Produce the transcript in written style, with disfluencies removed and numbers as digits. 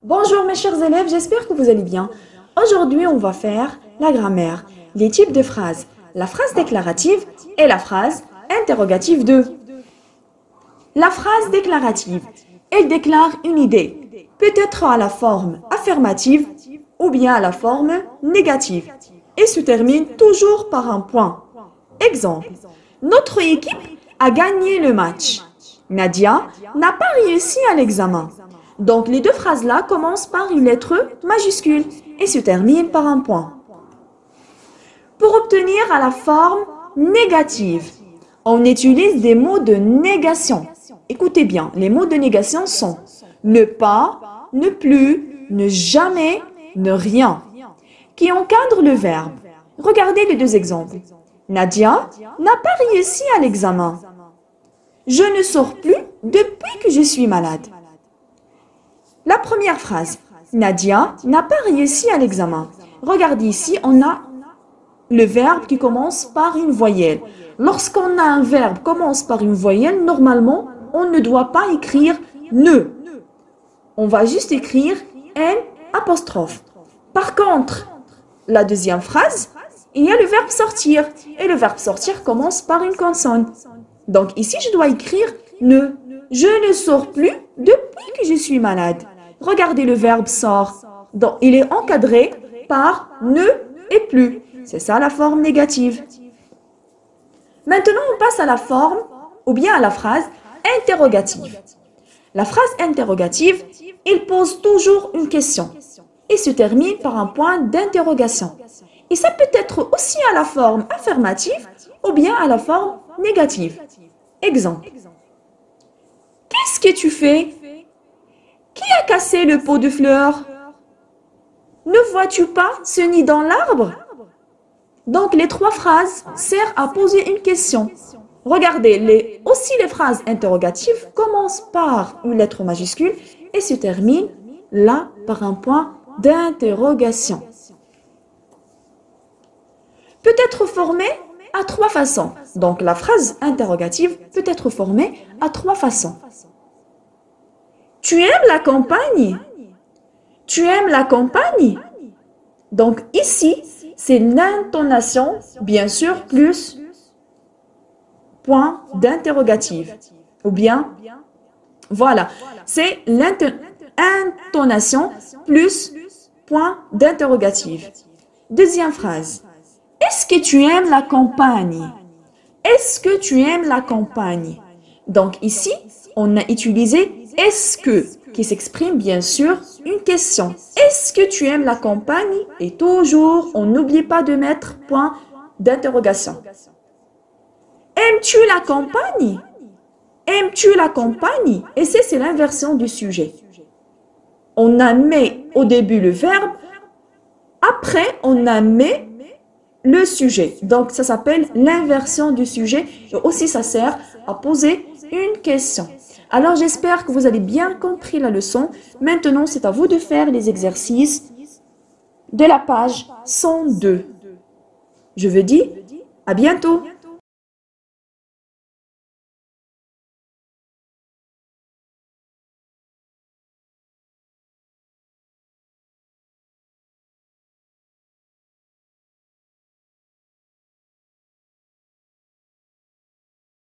Bonjour mes chers élèves, j'espère que vous allez bien. Aujourd'hui, on va faire la grammaire, les types de phrases, la phrase déclarative et la phrase interrogative de. La phrase déclarative, elle déclare une idée, peut-être à la forme affirmative ou bien à la forme négative, et se termine toujours par un point. Exemple, notre équipe a gagné le match. Nadia n'a pas réussi à l'examen. Donc les deux phrases-là commencent par une lettre majuscule et se terminent par un point. Pour obtenir à la forme négative, on utilise des mots de négation. Écoutez bien, les mots de négation sont ne pas, ne plus, ne jamais, ne rien, qui encadrent le verbe. Regardez les deux exemples. Nadia n'a pas réussi à l'examen. Je ne sors plus depuis que je suis malade. La première phrase, Nadia n'a pas réussi à l'examen. Regardez ici, on a le verbe qui commence par une voyelle. Lorsqu'on a un verbe qui commence par une voyelle, normalement, on ne doit pas écrire ne. On va juste écrire N apostrophe. Par contre, la deuxième phrase, il y a le verbe sortir. Et le verbe sortir commence par une consonne. Donc ici, je dois écrire ne. Je ne sors plus depuis que je suis malade. Regardez le verbe sort. Donc, il est encadré par ne et plus. C'est ça la forme négative. Maintenant, on passe à la forme ou bien à la phrase interrogative. La phrase interrogative, il pose toujours une question et se termine par un point d'interrogation. Et ça peut être aussi à la forme affirmative ou bien à la forme négative. Exemple. Qu'est-ce que tu fais? Qui a cassé le pot de fleurs? Ne vois-tu pas ce nid dans l'arbre? Donc, les trois phrases servent à poser une question. Regardez, aussi les phrases interrogatives commencent par une lettre majuscule et se terminent là par un point d'interrogation. Peut être formée à trois façons. Donc, la phrase interrogative peut être formée à trois façons. Tu aimes la campagne? Tu aimes la campagne? Donc, ici, c'est l'intonation, bien sûr, plus point d'interrogative. Ou bien, voilà, c'est l'intonation plus point d'interrogative. Deuxième phrase. Est-ce que tu aimes la campagne? Est-ce que tu aimes la campagne? Donc ici, on a utilisé est-ce que qui s'exprime bien sûr une question. Est-ce que tu aimes la campagne? Et toujours, on n'oublie pas de mettre point d'interrogation. Aimes-tu la campagne? Aimes-tu la campagne? Et c'est l'inversion du sujet. On a mis au début le verbe, après on a mis le sujet. Donc ça s'appelle l'inversion du sujet et aussi ça sert à poser une question. Alors j'espère que vous avez bien compris la leçon. Maintenant c'est à vous de faire les exercices de la page 102. Je vous dis à bientôt.